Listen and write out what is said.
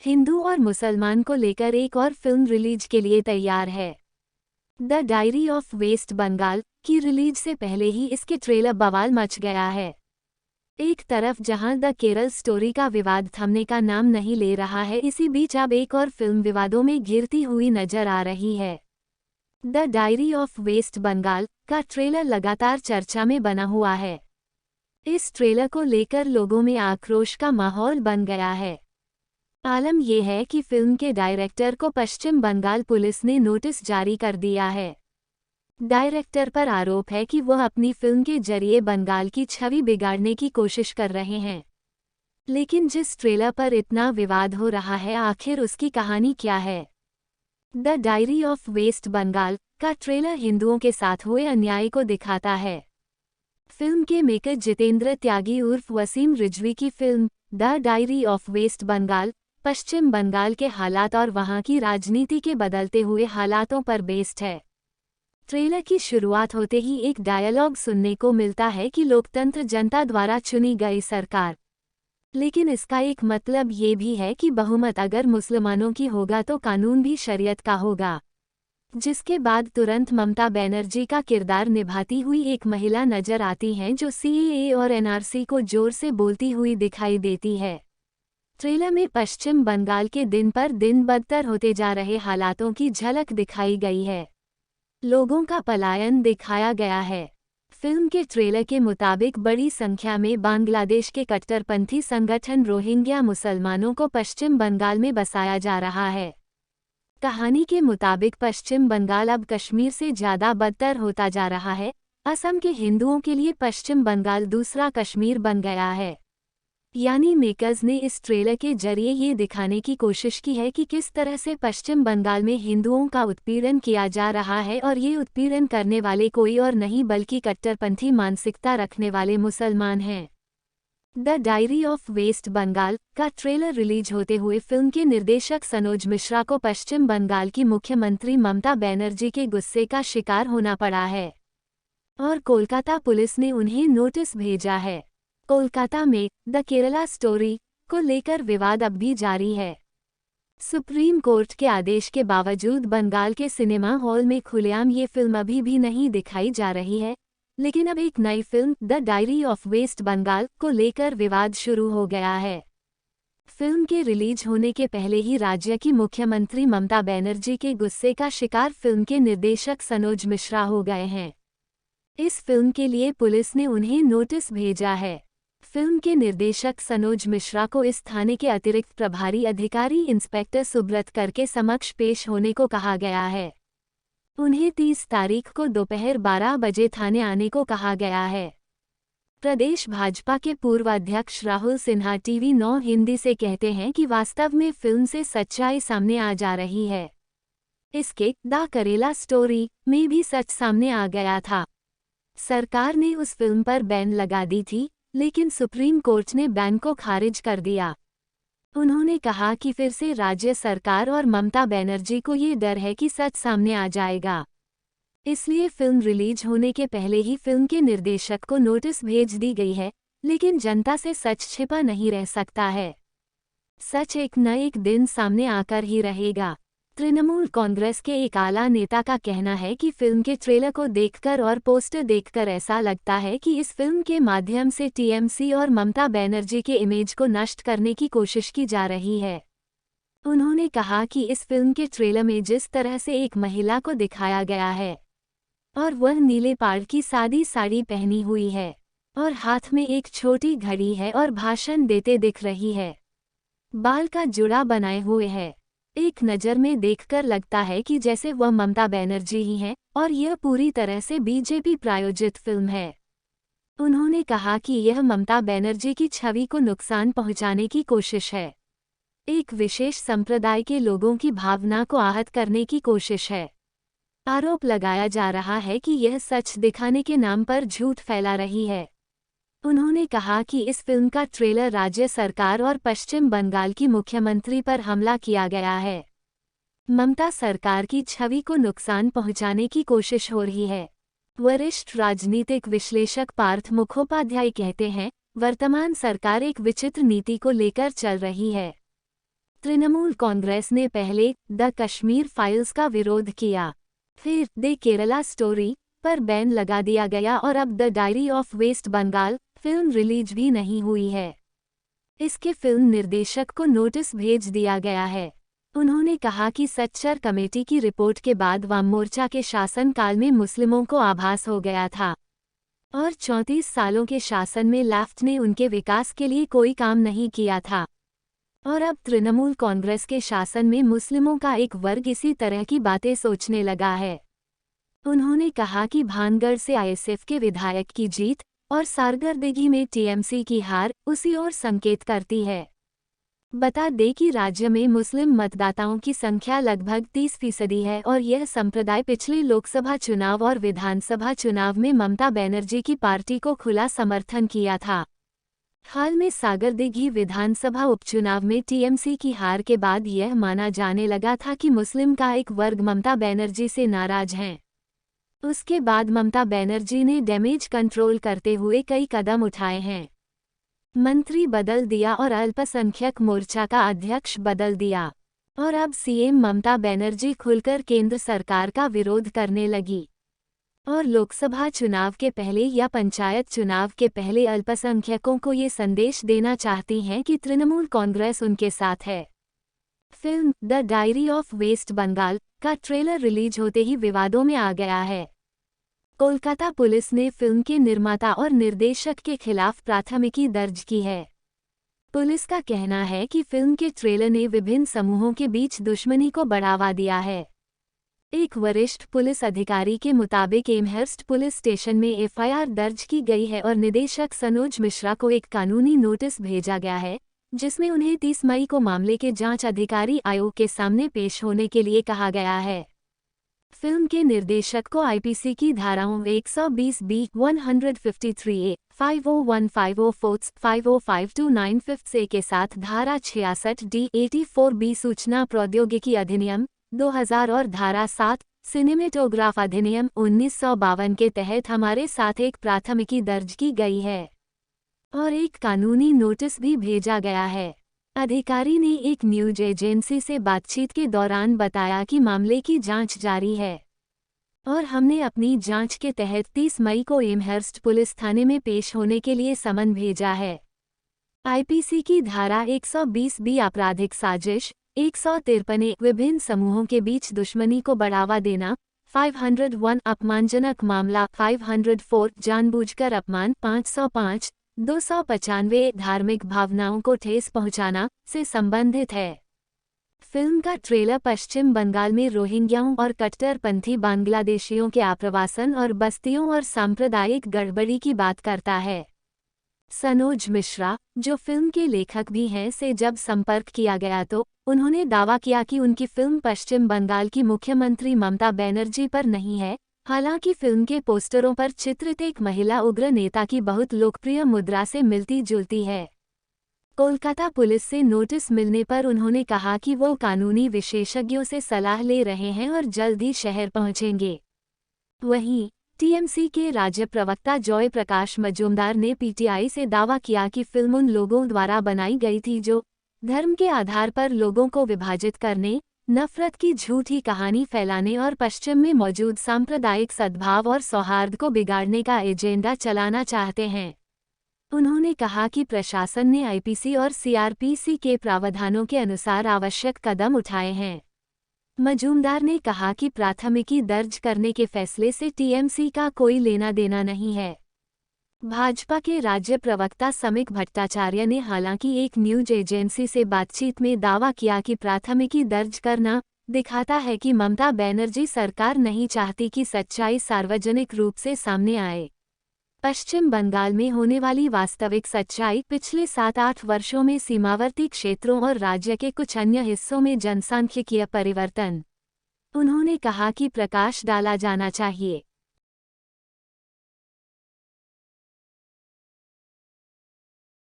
हिंदू और मुसलमान को लेकर एक और फिल्म रिलीज के लिए तैयार है। The diary of waste Bengal की रिलीज से पहले ही इसके ट्रेलर बवाल मच गया है। एक तरफ जहां द केरल स्टोरी का विवाद थमने का नाम नहीं ले रहा है, इसी बीच अब एक और फिल्म विवादों में घिरती हुई नजर आ रही है। The diary of waste Bengal का ट्रेलर लगातार चर्चा में बना हुआ है। इस ट्रेलर को लेकर लोगों में आक्रोश का माहौल बन गया है। आलम यह है कि फिल्म के डायरेक्टर को पश्चिम बंगाल पुलिस ने नोटिस जारी कर दिया है। डायरेक्टर पर आरोप है कि वह अपनी फिल्म के जरिए बंगाल की छवि बिगाड़ने की कोशिश कर रहे हैं। लेकिन जिस ट्रेलर पर इतना विवाद हो रहा है, आखिर उसकी कहानी क्या है? The diary of waste Bengal का ट्रेलर हिंदुओं के साथ हुए अन्याय को दिखाता है। फिल्म के मेकर जितेंद्र त्यागी उर्फ वसीम रिजवी की film the diary of waste Bengal Paschim Bengal के हालात और वहां की राजनीति के बदलते हुए हालातों पर बेस्ड है। ट्रेलर की शुरुआत होते ही एक डायलॉग सुनने को मिलता है कि लोकतंत्र जनता द्वारा चुनी गई सरकार। लेकिन इसका एक मतलब ये भी है कि बहुमत अगर मुसलमानों की होगा तो कानून भी शरीयत का होगा। जिसके बाद तुरंत ममता बनर्जी का किरदार निभाती हुई एक महिला नजर आती हैं जो सीएए और एनआरसी को जोर से बोलती हुई दिखाई देती है। ट्रेलर में पश्चिम बंगाल के दिन पर दिन बदतर होते जा रहे हालातों की झलक दिखाई गई है। लोगों का पलायन दिखाया गया है। फिल्म के ट्रेलर के मुताबिक बड़ी संख्या में बांग्लादेश के कट्टरपंथी संगठन रोहिंग्या मुसलमानों को पश्चिम बंगाल में बसाया जा रहा है। कहानी के मुताबिक पश्चिम बंगाल अब कश्मीर से ज़्यादा बदतर होता जा रहा है। असम के हिंदुओं के लिए पश्चिम बंगाल दूसरा कश्मीर बन गया है। यानी मेकर्स ने इस ट्रेलर के जरिए ये दिखाने की कोशिश की है कि किस तरह से पश्चिम बंगाल में हिंदुओं का उत्पीड़न किया जा रहा है, और ये उत्पीड़न करने वाले कोई और नहीं बल्कि कट्टरपंथी मानसिकता रखने वाले मुसलमान हैं। The diary of waste Bengal का ट्रेलर रिलीज होते हुए फिल्म के निर्देशक सनोज मिश्रा को पश्चिम बंगाल की मुख्यमंत्री ममता बनर्जी के गुस्से का शिकार होना पड़ा है और कोलकाता पुलिस ने उन्हें नोटिस भेजा है। कोलकाता में द केरला स्टोरी को लेकर विवाद अब भी जारी है। सुप्रीम कोर्ट के आदेश के बावजूद बंगाल के सिनेमा हॉल में खुलेआम ये फिल्म अभी भी नहीं दिखाई जा रही है। लेकिन अब एक नई film the diary of waste Bengal को लेकर विवाद शुरू हो गया है। फिल्म के रिलीज होने के पहले ही राज्य की मुख्यमंत्री ममता बनर्जी के गुस्से का शिकार फिल्म के निर्देशक सनोज मिश्रा हो गए हैं। इस फिल्म के लिए पुलिस ने उन्हें नोटिस भेजा है। फिल्म के निर्देशक सनोज मिश्रा को इस थाने के अतिरिक्त प्रभारी अधिकारी इंस्पेक्टर सुब्रत कर के समक्ष पेश होने को कहा गया है। उन्हें 30 तारीख को दोपहर 12 बजे थाने आने को कहा गया है। प्रदेश भाजपा के पूर्व अध्यक्ष राहुल सिन्हा टीवी 9 हिंदी से कहते हैं कि वास्तव में फिल्म से सच्चाई सामने आ जा रही है। इसके द करेला स्टोरी में भी सच सामने आ गया था। सरकार ने उस फिल्म पर बैन लगा दी थी, लेकिन सुप्रीम कोर्ट ने बैन को खारिज कर दिया। उन्होंने कहा कि फिर से राज्य सरकार और ममता बनर्जी को ये डर है कि सच सामने आ जाएगा, इसलिए फिल्म रिलीज होने के पहले ही फिल्म के निर्देशक को नोटिस भेज दी गई है। लेकिन जनता से सच छिपा नहीं रह सकता है। सच एक न एक दिन सामने आकर ही रहेगा। तृणमूल कांग्रेस के एक आला नेता का कहना है कि फिल्म के ट्रेलर को देखकर और पोस्टर देखकर ऐसा लगता है कि इस फिल्म के माध्यम से टीएमसी और ममता बनर्जी के इमेज को नष्ट करने की कोशिश की जा रही है। उन्होंने कहा कि इस फिल्म के ट्रेलर में जिस तरह से एक महिला को दिखाया गया है और वह नीले पाड़ की सादी साड़ी पहनी हुई है और हाथ में एक छोटी घड़ी है और भाषण देते दिख रही है, बाल का जुड़ा बनाए हुए है, एक नज़र में देखकर लगता है कि जैसे वह ममता बनर्जी ही हैं और यह पूरी तरह से बीजेपी प्रायोजित फिल्म है। उन्होंने कहा कि यह ममता बनर्जी की छवि को नुकसान पहुंचाने की कोशिश है, एक विशेष संप्रदाय के लोगों की भावना को आहत करने की कोशिश है। आरोप लगाया जा रहा है कि यह सच दिखाने के नाम पर झूठ फैला रही है। उन्होंने कहा कि इस फिल्म का ट्रेलर राज्य सरकार और पश्चिम बंगाल की मुख्यमंत्री पर हमला किया गया है। ममता सरकार की छवि को नुकसान पहुंचाने की कोशिश हो रही है। वरिष्ठ राजनीतिक विश्लेषक पार्थ मुखोपाध्याय कहते हैं, वर्तमान सरकार एक विचित्र नीति को लेकर चल रही है। तृणमूल कांग्रेस ने पहले द कश्मीर फाइल्स का विरोध किया, फिर द केरला स्टोरी पर बैन लगा दिया गया और अब the diary of waste Bengal film release भी नहीं हुई है। इसके फिल्म निर्देशक को नोटिस भेज दिया गया है। उन्होंने कहा कि सच्चर कमेटी की रिपोर्ट के बाद वाम मोर्चा के शासनकाल में मुस्लिमों को आभास हो गया था और 34 सालों के शासन में लेफ्ट ने उनके विकास के लिए कोई काम नहीं किया था, और अब तृणमूल कांग्रेस के शासन में मुस्लिमों का एक वर्ग इसी तरह की बातें सोचने लगा है। उन्होंने कहा कि भानगढ़ से आईएसएफ के विधायक की जीत और सारगर्दगी में टीएमसी की हार उसी ओर संकेत करती है। बता दें कि राज्य में मुस्लिम मतदाताओं की संख्या लगभग 30% है और यह संप्रदाय पिछले लोकसभा चुनाव और विधानसभा चुनाव में ममता बनर्जी की पार्टी को खुला समर्थन किया था। हाल में सागरदिघी विधानसभा उपचुनाव में टीएमसी की हार के बाद यह माना जाने लगा था कि मुस्लिम का एक वर्ग ममता बनर्जी से नाराज हैं। उसके बाद ममता बनर्जी ने डैमेज कंट्रोल करते हुए कई कदम उठाए हैं। मंत्री बदल दिया और अल्पसंख्यक मोर्चा का अध्यक्ष बदल दिया, और अब सीएम ममता बनर्जी खुलकर केंद्र सरकार का विरोध करने लगी और लोकसभा चुनाव के पहले या पंचायत चुनाव के पहले अल्पसंख्यकों को ये संदेश देना चाहती हैं कि तृणमूल कांग्रेस उनके साथ है। Film the diary of waste Bengal का ट्रेलर रिलीज होते ही विवादों में आ गया है। कोलकाता पुलिस ने फिल्म के निर्माता और निर्देशक के खिलाफ प्राथमिकी दर्ज की है। पुलिस का कहना है कि फिल्म के ट्रेलर ने विभिन्न समूहों के बीच दुश्मनी को बढ़ावा दिया है। एक वरिष्ठ पुलिस अधिकारी के मुताबिक एमहर्स्ट पुलिस स्टेशन में एफआईआर दर्ज की गई है और निदेशक सनोज मिश्रा को एक कानूनी नोटिस भेजा गया है, जिसमें उन्हें 30 मई को मामले के जांच अधिकारी आयोग के सामने पेश होने के लिए कहा गया है। फिल्म के निर्देशक को आईपीसी की धाराओं 120B, 153A, 50150 50529 के साथ धारा 66D, 84B सूचना प्रौद्योगिकी अधिनियम 2000 और धारा 7 सिनेमेटोग्राफ अधिनियम 1952 के तहत हमारे साथ एक प्राथमिकी दर्ज की गई है और एक कानूनी नोटिस भी भेजा गया है। अधिकारी ने एक न्यूज एजेंसी से बातचीत के दौरान बताया कि मामले की जांच जारी है और हमने अपनी जांच के तहत 30 मई को एमहर्स्ट पुलिस थाने में पेश होने के लिए समन भेजा है। आईपीसी की धारा 120B आपराधिक साजिश, 153 विभिन्न समूहों के बीच दुश्मनी को बढ़ावा देना, 501 अपमानजनक मामला, 504 जानबूझकर अपमान, 505 295 धार्मिक भावनाओं को ठेस पहुंचाना से संबंधित है। फिल्म का ट्रेलर पश्चिम बंगाल में रोहिंग्याओं और कट्टरपंथी बांग्लादेशियों के आप्रवासन और बस्तियों और सांप्रदायिक गड़बड़ी की बात करता है। सनोज मिश्रा, जो फिल्म के लेखक भी हैं, से जब संपर्क किया गया तो उन्होंने दावा किया कि उनकी फिल्म पश्चिम बंगाल की मुख्यमंत्री ममता बनर्जी पर नहीं है। हालांकि फिल्म के पोस्टरों पर चित्रित एक महिला उग्र नेता की बहुत लोकप्रिय मुद्रा से मिलती जुलती है। कोलकाता पुलिस से नोटिस मिलने पर उन्होंने कहा कि वो कानूनी विशेषज्ञों से सलाह ले रहे हैं और जल्द ही शहर पहुंचेंगे। वहीं टीएमसी के राज्य प्रवक्ता जॉय प्रकाश मजूमदार ने पीटीआई से दावा किया कि फिल्म उन लोगों द्वारा बनाई गई थी जो धर्म के आधार पर लोगों को विभाजित करने, नफरत की झूठी कहानी फैलाने और पश्चिम में मौजूद सांप्रदायिक सद्भाव और सौहार्द को बिगाड़ने का एजेंडा चलाना चाहते हैं। उन्होंने कहा कि प्रशासन ने आईपीसी और सीआरपीसी के प्रावधानों के अनुसार आवश्यक कदम उठाए हैं। मजूमदार ने कहा कि प्राथमिकी दर्ज करने के फैसले से टीएमसी का कोई लेना देना नहीं है। भाजपा के राज्य प्रवक्ता समीक भट्टाचार्य ने हालांकि एक न्यूज एजेंसी से बातचीत में दावा किया कि प्राथमिकी दर्ज करना दिखाता है कि ममता बनर्जी सरकार नहीं चाहती कि सच्चाई सार्वजनिक रूप से सामने आए। पश्चिम बंगाल में होने वाली वास्तविक सच्चाई पिछले 7-8 वर्षों में सीमावर्ती क्षेत्रों और राज्य के कुछ अन्य हिस्सों में जनसांख्यिकीय परिवर्तन। उन्होंने कहा कि प्रकाश डाला जाना चाहिए।